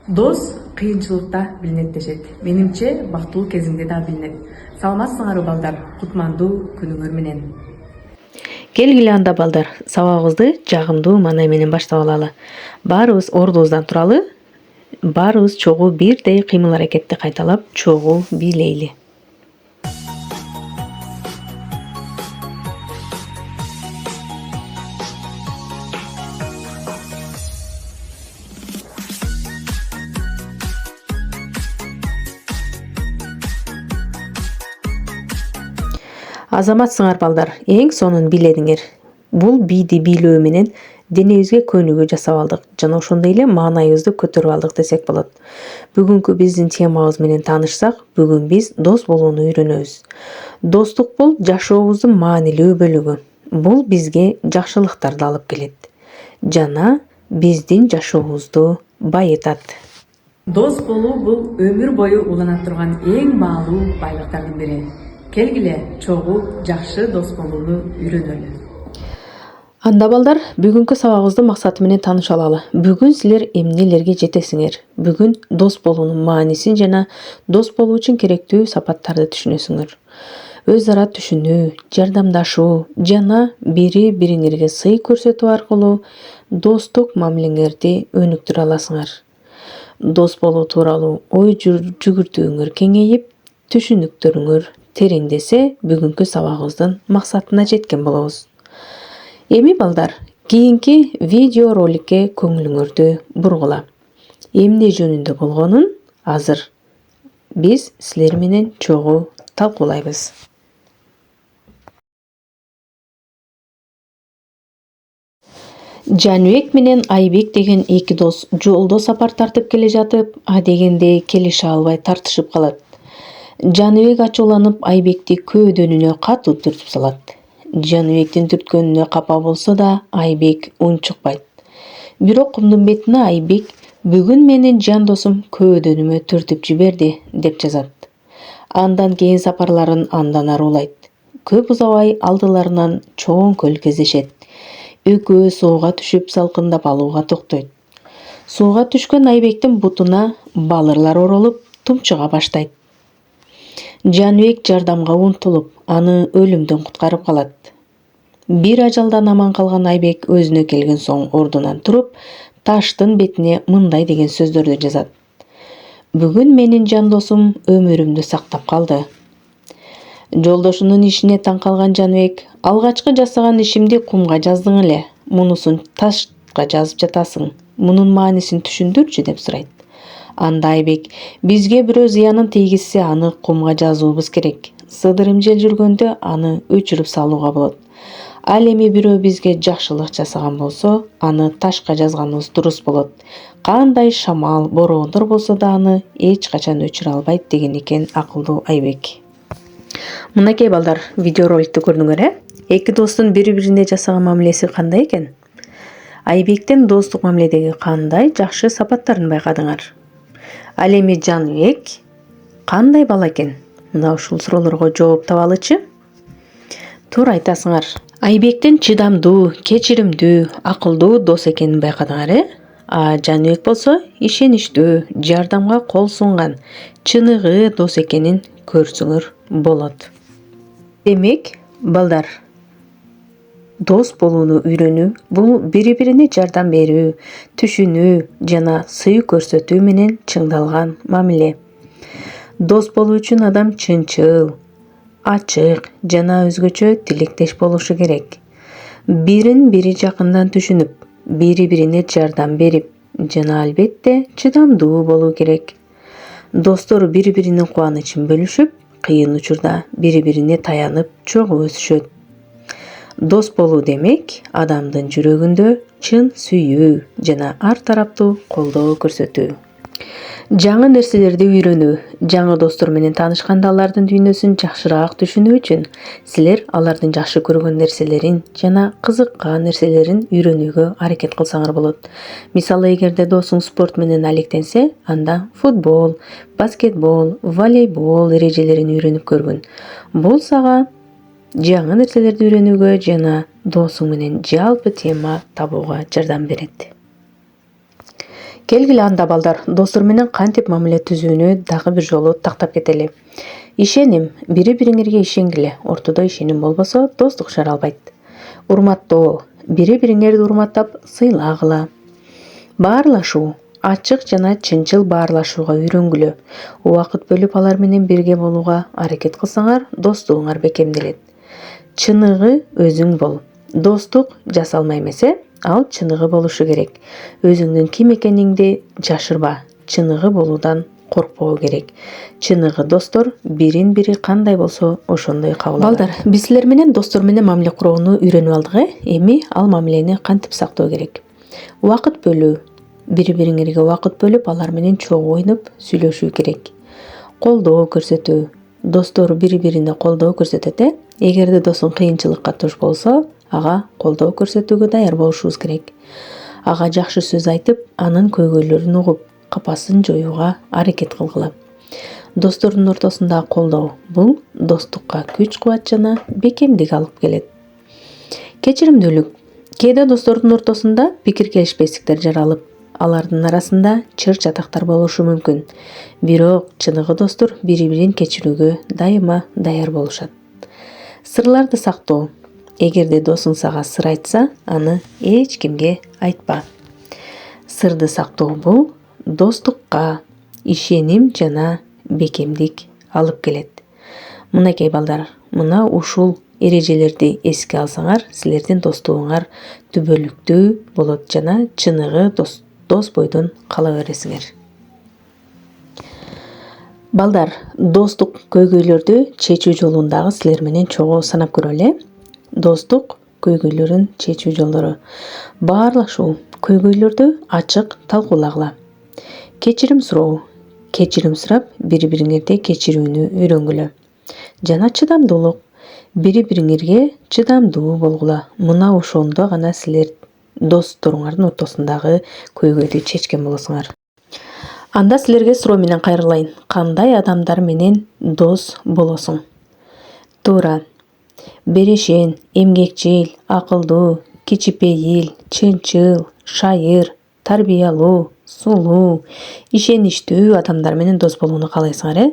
Дос кыйынчылыкта билинет дешет. Менимче бактылуу кезиңде да билинет. Саламатсыңарбы балдар, кутмандуу күнүңөр менен. Келгиле анда балдар, сабагыбызды жагымдуу маанай менен баштап алалы. Баарыбыз ордубуздан туралы, баарыбыз чогуу бирдей кыймыл-аракетти кайталап, чогуу бийлейли. Азаматсыңар балдар, эң сонун биледиңер. Бул бийди бийлөө менен денебизге көнүгүү жасап алдык жана ошондой эле маанайыбызды көтөрүп алдык десек болот. Бүгүнкү биздин темабыз менен таанышсак, бүгүн биз дос болууну үйрөнөбүз. Достук бул жашообуздун маанилүү бөлүгү. Бул бизге жакшылыктарды алып келет жана биздин жашообузду байытат. Дос болуу бул өмүр бою улана турган эң баалуу байлыктардын бири. Келгиле чогуу жакшы дос болууну үйрөнөлү. Анда балдар, бүгүнкү сабагыбыздын максаты менен тааныша алалы. Бүгүн силер эмнелерге жетесиңер? Бүгүн дос болуунун маанисин жана дос болуу үчүн керектүү сапаттарды түшүнөсүңөр. Өз ара түшүнүү, жардамдашуу жана бири-бириңерге сый көрсөтүү аркылуу достук мамилеңерди өнүктүрө аласыңар. Дос болуу тууралуу ой жүгүртүүңөр кеңейип, түшүнүктөрүңөр тереңдесе, бүгүнкү сабагыбыздын максатына жеткен болобуз. Эми балдар, кийинки видео роликке көңүлүңөрдү бургула. Эмне жөнүндө болгонун азыр биз силер менен чогуу талкуулайбыз. Жаныбек менен Айбек деген эки дос жолдо сапар тартып келе жатып, адегенде келише албай тартышып калат. Жаныбек ачууланып Айбекти көөдөнүнө катуу түртүп салат. Жаныбектин түрткөнүнө капа болсо да, Айбек унчукпайт. Бирок кумдун бетине Айбек бүгүн менин жан досум көөдөнүмө түртүп жиберди деп жазат. Андан кийин сапарларын андан ары улайт. Көп узабай алдыларынан чоң көл кездешет. Экөө сууга түшүп салкындап алууга токтойт. Сууга түшкөн Айбектин бутуна балырлар оролуп тумчуга баштайт. Жаныбек жардамга умтулуп, аны өлүмдөн куткарып калат. Бир ажалдан аман калган Айбек өзүнө келген соң ордунан туруп, таштын бетине мындай деген сөздөрдү жазат. Бүгүн менин жан досум өмүрүмдү сактап калды. Жолдошунун ишине таң калган Жаныбек, алгачкы жасаган ишимди кумга жаздың эле, мунусун ташка жазып жатасың. Мунун маанисин түшүндүрчү деп сурайт. Анда Айбек, бизге бирөө зыянын тийгизсе, аны кумга жазуубуз керек. Сыдырым жел жүргөндө аны өчүрүп салууга болот. Ал эми бирөө бизге жакшылык жасаган болсо, аны ташка жазганыбыз дурус болот. Кандай шамал, бороондор болсо да аны эч качан өчүрө албайт деген экен акылдуу Айбек. Мынакей балдар, видеороликти көрдүңөр, Эки достун бири-бирине жасаган мамилеси кандай экен? Айбектин достук мамиледеги кандай жакшы сапаттарын байкадыңар? Ал эми Жаныбек кандай бала экен? Мына ушул суроолорго жооп табалычы? Туура айтасыңар. Айбектин чыдамдуу, кечиримдүү, акылдуу дос экенин байкадыңар, А Жаныбек болсо ишеничтүү, жардамга кол сунган, чыныгы дос экенин көрсөңөр болот. Демек, балдар, дос болууну үйрөнүү бул бири-бирине жардам берүү, түшүнүү жана сый көрсөтүү менен чыңдалган мамиле. Дос болуу үчүн адам чынчыл, ачык жана өзгөчө тилектеш болушу керек. Бирин-бири жакындан түшүнүп, бири-бирине жардам берип жана албетте чыдамдуу болуу керек. Достор бири-биринин кубанычын бөлүшүп, кыйын учурда бири-бирине таянып чогуу өсүшөт. Дос болуу демек, адамдын жүрөгүндө чын сүйүү жана ар тараптуу колдоо көрсөтүү. Жаңы нерселерди үйрөнүү, жаңы достор менен таанышканда алардын дүйнөсүн жакшыраак түшүнүү үчүн силер алардын жакшы көргөн нерселерин жана кызыккан нерселерин үйрөнүүгө аракет кылсаңар болот. Мисалы, эгерде досуң спорт менен алектенсе, анда футбол, баскетбол, волейбол эрежелерин үйрөнүп көргүн. Бул сага жаңы нерселерди үйрөнүүгө жана досуң менен жалпы тема табууга жардам берет. Келгиле анда балдар, достор менен кантип мамиле түзүүнү дагы бир жолу тактап кетели. Ишеним, бири-бириңерге ишенгиле. Ортодо ишеним болбосо, достук жаралбайт. Урматтоо, бири-бириңерди урматтап, сыйлагыла. Баарлашуу, ачык жана чынчыл баарлашууга үйрөнгүлө. Убакыт бөлүп алар менен бирге болууга аракет кылсаңар, достугуңар бекемделет. Чыныгы өзүң бол. Достук жасалма эмесе, ал чыныгы болушу керек. Өзүңдүн ким экениңди жашырба. Чыныгы болуудан коркпоо керек. Чыныгы достор бирин-бири кандай болсо ошондой кабыл алат. Балдар, биз силер менен достор менен мамиле курууну үйрөнүп алдык, Эми ал мамилени кантип сактоо керек? Убакыт бөлүү. Бири-бириңерге убакыт бөлүп, алар менен чогуу ойноп, сүйлөшүү керек. Колдоо көрсөтүү. Достор бири-бирине колдоо көрсөтөт. Эгерде досуң кыйынчылыкка туш болсо, ага колдоо көрсөтүүгө даяр болушубуз керек. Ага жакшы сөз айтып, анын көйгөйлөрүн угуп, капасын жоюуга аракет кылгыла. Достордун ортосундагы колдоо бул достукка күч-кубат жана бекемдик алып келет. Кечиримдүүлүк. Кээде достордун ортосунда пикир келишпестиктер жаралып, алардын арасында чыр-чатактар болушу мүмкүн. Бирок чыныгы достор бири-бирин кечирүүгө дайыма даяр болушат. Сырларды сактоо. Эгерде досуң сага сыр айтса, аны эч кимге айтпа. Сырды сактоо бул достукка ишеним жана бекемдик алып келет. Мынакей балдар, мына ушул эрежелерди эске алсаңар, силердин достугуңар түбөлүктүү болот жана чыныгы дос бойдон кала бересиңер. Балдар, достук көйгөйлөрдү чечүү жолун дагы силер менен чогуу санап көрөлү. Достук көйгөйлөрүн чечүү жолдору. Баарлашуу, көйгөйлөрдү ачык талкуулагыла. Кечирим суроо. Кечирим сурап, бири-бириңерди кечирүүнү үйрөнгүлө. Жана чыдамдуулук. Бири-бириңерге чыдамдуу болгула. Мына ошондо гана силер досторуңардын ортосундагы көйгөйдү чечкен болосуңар. Анда силерге суроо менен кайрылайын. Кандай адамдар менен дос болосуң? Туура. Берешен, эмгекчил, акылдуу, кичипейил, чынчыл, шайыр, тарбиялуу, сулуу, ишеничтүү адамдар менен дос болууну каалайсыңар,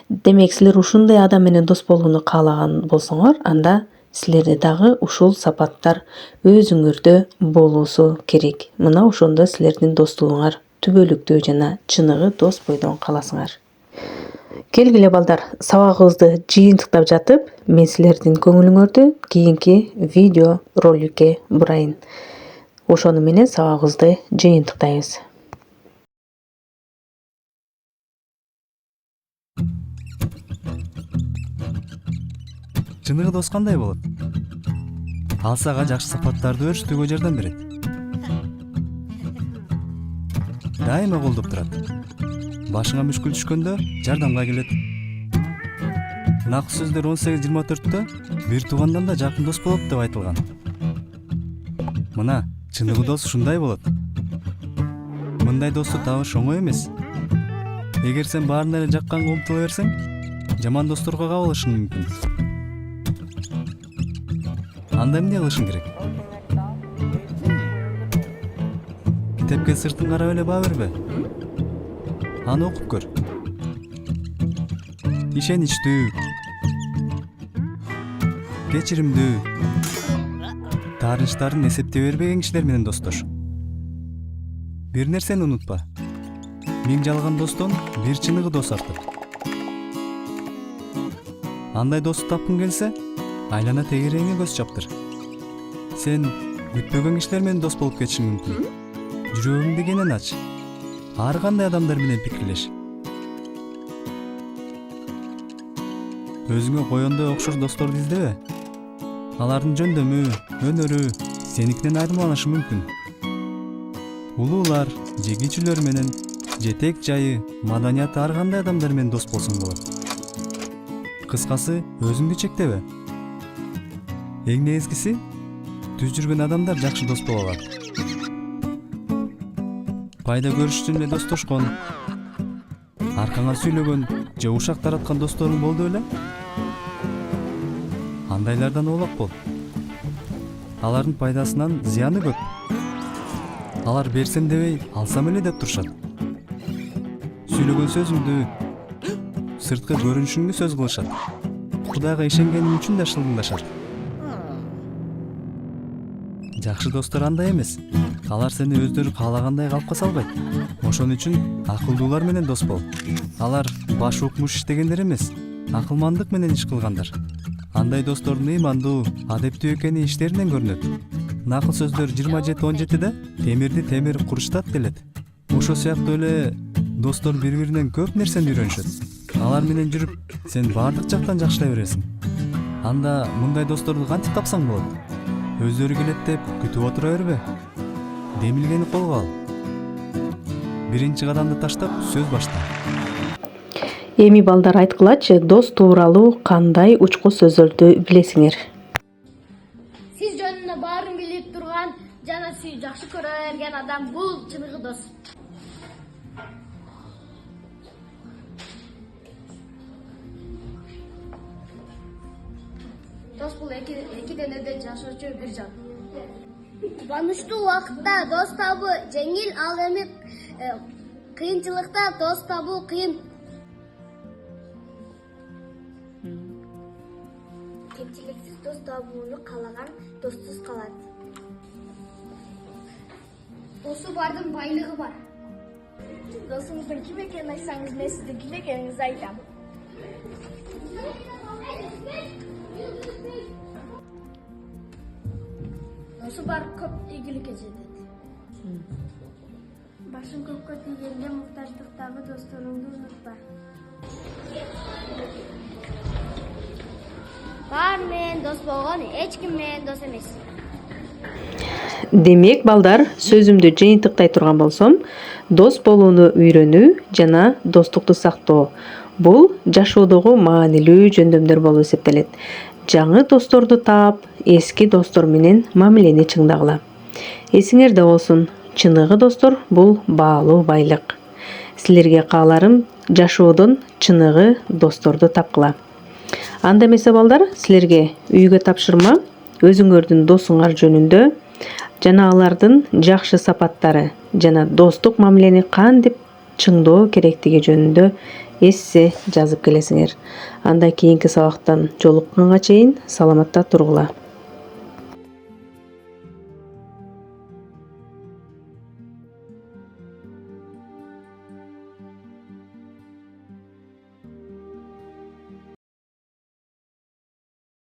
Демек, силер ушундай адам менен дос болууну каалаган болсоңор, анда силерде дагы ушул сапаттар өзүңөрдө болуусу керек. Мына ошондо силердин достугуңар түбөлүктүү жана чыныгы дос бойдон каласыңар. Келгиле балдар, сабагыбызды жыйынтыктап жатып, мен силердин көңүлүңөрдү кийинки видео роликке бурайын. Ошону менен сабагыбызды жыйынтыктайбыз. Чыныгы дос кандай болот? Ал сага жакшы сапаттарды өрчүтүүгө жардам берет. Дайыма колдоп турат. Башыңа мүшкүл түшкөндө жардамга келет. Нак сөздөр 18-24-тө бир туугандан да жакын дос болот деп айтылган. Мына, чыныгы дос ушундай болот. Мындай досту табыш оңой эмес. Эгер сен баарын эле жакканга умтула берсең, жаман досторго кабылышың мүмкүн. Анда эмне кылышың керек? Китепке сыртын карап эле баа бербе. Аны окуп көр. Ишеничтүү, кечиримдүү, таарынычтарын эсептей бербеген кишилер менен достош. Бир нерсени унутпа. 1000 жалган достон бир чыныгы дос артык. Андай досту тапкың келсе, айлана тегереңе көз чаптыр. Сен күтпөгөн кишилер менен дос болуп кетишиң мүмкүн. Жүрөгүңдү кенен ач. Ар кандай адамдар менен пикирлеш. Өзүңө коёндой окшош досторду издебе. Алардын жөндөмү, өнөрү сеникинен айырмаланышы мүмкүн. Улуулар, же кичүүлөр менен, же тек жайы, маданияты ар кандай адамдар менен дос болсоң болот. Кыскасы, өзүңдү чектебе. Эң негизгиси, түз жүргөн адамдар жакшы дос боло алат. Пайда көрүштүн эле достошкон, аркаңа сүйлөгөн же ушак тараткан досторуң болду беле? Андайлардан оолак бол. Алардын пайдасынан зыяны көп. Алар берсем дебей, алсам эле деп турушат. Сүйлөгөн сөзүңдү сырткы көрүнүшүңдү сөз кылышат. Кудайга ишенгеним үчүн да шылыңдашат. Жакшы достор андай эмес. Алар сени өздөрү каалагандай калпка салбайт. Ошон үчүн акылдуулар менен дос бол. Алар баш укмуш иштегендер эмес, акылмандык менен иш кылгандар. Андай достордун ыймандуу, адептүү экени иштеринен көрүнөт. Накыл сөздөр 27:17-де темирди темир курчтат делет. Ошо сыяктуу эле достор бири-биринен көп нерсени үйрөнүшөт. Алар менен жүрүп, сен баардык жактан жакшылай бересиң. Анда мындай досторду кантип тапсаң болот? Өздөрү келет деп күтүп отура бербе. Демилгени колго ал. Биринчи кадамды таштап сөз башта. Эми балдар айткылачы, дос тууралуу кандай учку сөздөрдү билесиңер? Сиз жөнүндө баарын билип турган жана сүйүп жакшы көрө берген адам бул чыныгы дос. Дос бул эки денеде жашоочу бир жан. Кубанычтуу убакытта дос табуу жеңил, ал эми кыйынчылыкта дос табуу кыйын. Кемчиликсиз дос табууну каалаган достсуз калат. Досу бардын байлыгы бар. Досуңуздун ким экенин айтсаңыз, мен сиздин ким экениңизди айтам. Досу бар көп ийгиликке жетет. Башың көккө тийгенде муктаждыктагы досторуңду унутпа. Бар менен дос болгон эч ким менен дос эмес. Демек, балдар, сөзүмдү жыйынтыктай турган болсом, дос болууну үйрөнүү жана достукту сактоо бул жашоодогу маанилүү жөндөмдөр болуп эсептелет. Жаңы досторду таап, эски достор менен мамилени чыңдагыла. Эсиңерде болсун, чыныгы достор бул баалуу байлык. Силерге кааларым жашоодон чыныгы досторду тапкыла. Анда эмесе балдар, силерге үйгө тапшырма өзүңөрдүн досуңар жөнүндө жана алардын жакшы сапаттары жана достук мамилени кантип чыңдоо керектиги жөнүндө эссе жазып келесиңер. Анда кийинки сабактан жолукканга чейин саламатта тургула.